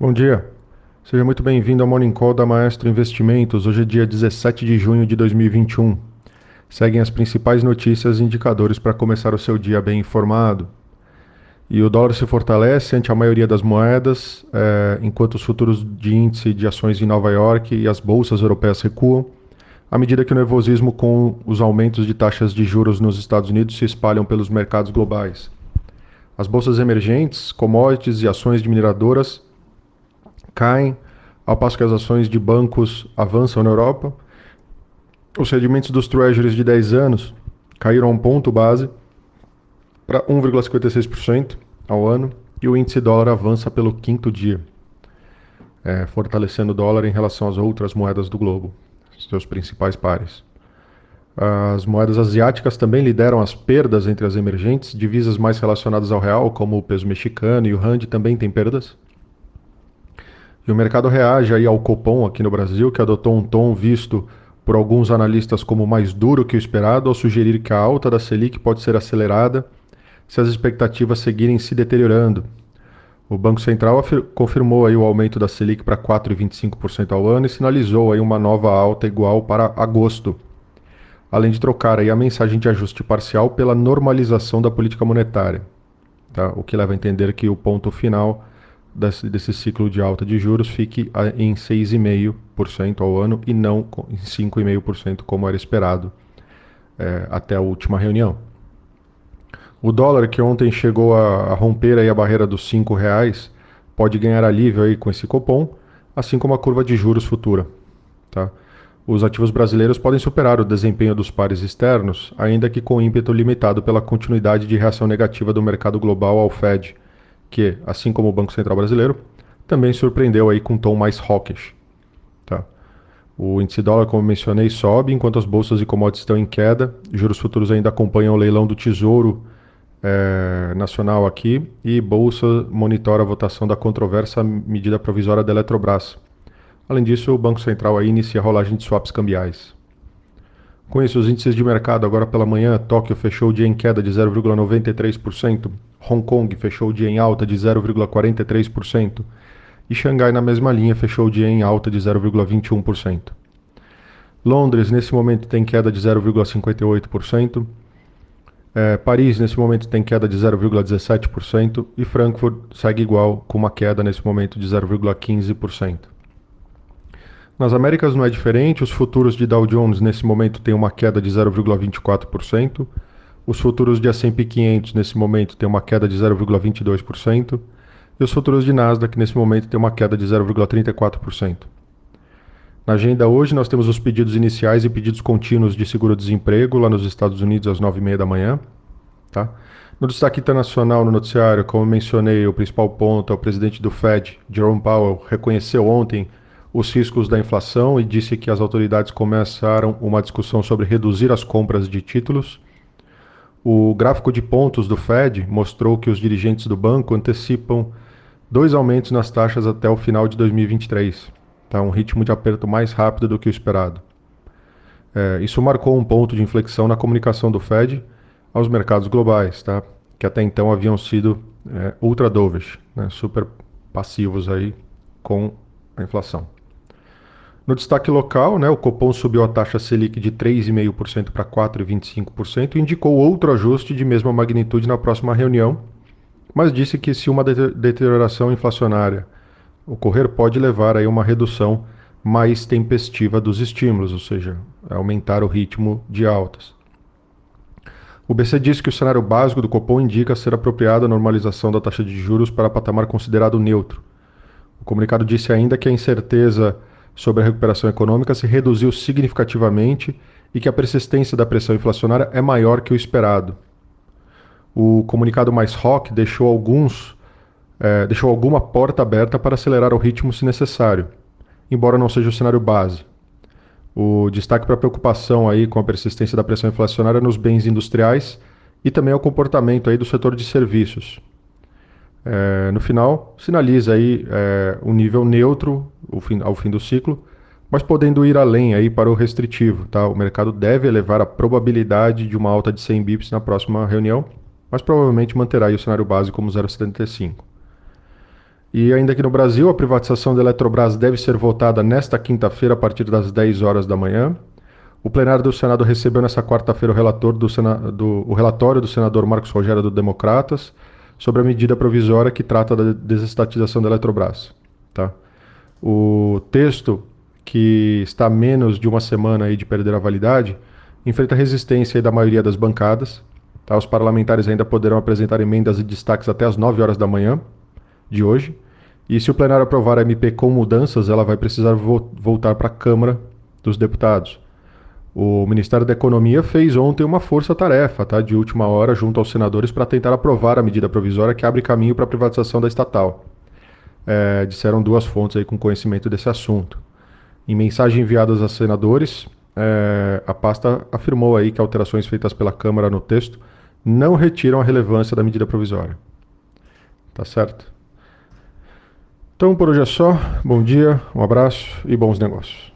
Bom dia, seja muito bem-vindo ao Morning Call da Maestro Investimentos. Hoje é dia 17 de junho de 2021. Seguem as principais notícias e indicadores para começar o seu dia bem informado. E o dólar se fortalece ante a maioria das moedas, enquanto os futuros de índice de ações em Nova York e as bolsas europeias recuam, à medida que o nervosismo com os aumentos de taxas de juros nos Estados Unidos se espalham pelos mercados globais. As bolsas emergentes, commodities e ações de mineradoras caem, ao passo que as ações de bancos avançam na Europa. Os rendimentos dos treasuries de 10 anos caíram a um ponto base para 1,56% ao ano e o índice dólar avança pelo quinto dia, fortalecendo o dólar em relação às outras moedas do globo, seus principais pares. As moedas asiáticas também lideram as perdas entre as emergentes. Divisas mais relacionadas ao real, como o peso mexicano e o rand, também têm perdas. E o mercado reage aí ao Copom aqui no Brasil, que adotou um tom visto por alguns analistas como mais duro que o esperado, ao sugerir que a alta da Selic pode ser acelerada se as expectativas seguirem se deteriorando. O Banco Central confirmou aí o aumento da Selic para 4,25% ao ano e sinalizou aí uma nova alta igual para agosto, além de trocar aí a mensagem de ajuste parcial pela normalização da política monetária, tá? O que leva a entender que o ponto final desse ciclo de alta de juros fique em 6,5% ao ano e não em 5,5% como era esperado até a última reunião. O dólar, que ontem chegou a romper aí a barreira dos R$ 5, pode ganhar alívio aí com esse Copom, assim como a curva de juros futura, tá? Os ativos brasileiros podem superar o desempenho dos pares externos, ainda que com ímpeto limitado pela continuidade de reação negativa do mercado global ao Fed, que, assim como o Banco Central Brasileiro, também surpreendeu aí com um tom mais hawkish, tá? O índice dólar, como mencionei, sobe, enquanto as bolsas e commodities estão em queda. Juros futuros ainda acompanham o leilão do Tesouro Nacional aqui, e Bolsa monitora a votação da controversa medida provisória da Eletrobras. Além disso, o Banco Central aí inicia a rolagem de swaps cambiais. Com isso, os índices de mercado agora pela manhã: Tóquio fechou o dia em queda de 0,93%, Hong Kong fechou o dia em alta de 0,43% e Xangai, na mesma linha, fechou o dia em alta de 0,21%. Londres, nesse momento, tem queda de 0,58%, Paris, nesse momento, tem queda de 0,17% e Frankfurt segue igual, com uma queda nesse momento de 0,15%. Nas Américas não é diferente. Os futuros de Dow Jones nesse momento têm uma queda de 0,24%, os futuros de S&P 500 nesse momento têm uma queda de 0,22% e os futuros de Nasdaq nesse momento têm uma queda de 0,34%. Na agenda hoje nós temos os pedidos iniciais e pedidos contínuos de seguro-desemprego lá nos Estados Unidos às 9h30 da manhã, tá? No destaque internacional no noticiário, como mencionei, o principal ponto é o presidente do Fed, Jerome Powell, reconheceu ontem os riscos da inflação e disse que as autoridades começaram uma discussão sobre reduzir as compras de títulos. O gráfico de pontos do Fed mostrou que os dirigentes do banco antecipam 2 aumentos nas taxas até o final de 2023, tá? Um ritmo de aperto mais rápido do que o esperado. Isso marcou um ponto de inflexão na comunicação do Fed aos mercados globais, tá? Que até então haviam sido ultra dovish, né? Super passivos aí com a inflação. No destaque local, né, o Copom subiu a taxa Selic de 3,5% para 4,25% e indicou outro ajuste de mesma magnitude na próxima reunião, mas disse que se uma deterioração inflacionária ocorrer, pode levar a uma redução mais tempestiva dos estímulos, ou seja, aumentar o ritmo de altas. O BC disse que o cenário básico do Copom indica ser apropriado a normalização da taxa de juros para patamar considerado neutro. O comunicado disse ainda que a incerteza sobre a recuperação econômica se reduziu significativamente e que a persistência da pressão inflacionária é maior que o esperado. O comunicado mais hawk deixou alguma porta aberta para acelerar o ritmo se necessário, embora não seja o cenário base. O destaque para a preocupação aí com a persistência da pressão inflacionária nos bens industriais e também ao comportamento aí do setor de serviços. No final, sinaliza aí um nível neutro ao fim do ciclo, mas podendo ir além aí para o restritivo, tá? O mercado deve elevar a probabilidade de uma alta de 100 bips na próxima reunião, mas provavelmente manterá aí o cenário base como 0,75. E ainda aqui no Brasil, a privatização da Eletrobras deve ser votada nesta quinta-feira, a partir das 10 horas da manhã. O plenário do Senado recebeu nesta quarta-feira o relatório do senador Marcos Rogério do Democratas sobre a medida provisória que trata da desestatização da Eletrobras. Tá? O texto, que está a menos de uma semana aí de perder a validade, enfrenta resistência aí da maioria das bancadas. Tá? Os parlamentares ainda poderão apresentar emendas e destaques até às 9 horas da manhã de hoje. E se o plenário aprovar a MP com mudanças, ela vai precisar voltar para a Câmara dos Deputados. O Ministério da Economia fez ontem uma força-tarefa, tá, de última hora, junto aos senadores, para tentar aprovar a medida provisória que abre caminho para a privatização da estatal. Disseram duas fontes aí com conhecimento desse assunto. Em mensagem enviada aos senadores, a pasta afirmou aí que alterações feitas pela Câmara no texto não retiram a relevância da medida provisória. Tá certo? Então por hoje é só. Bom dia, um abraço e bons negócios.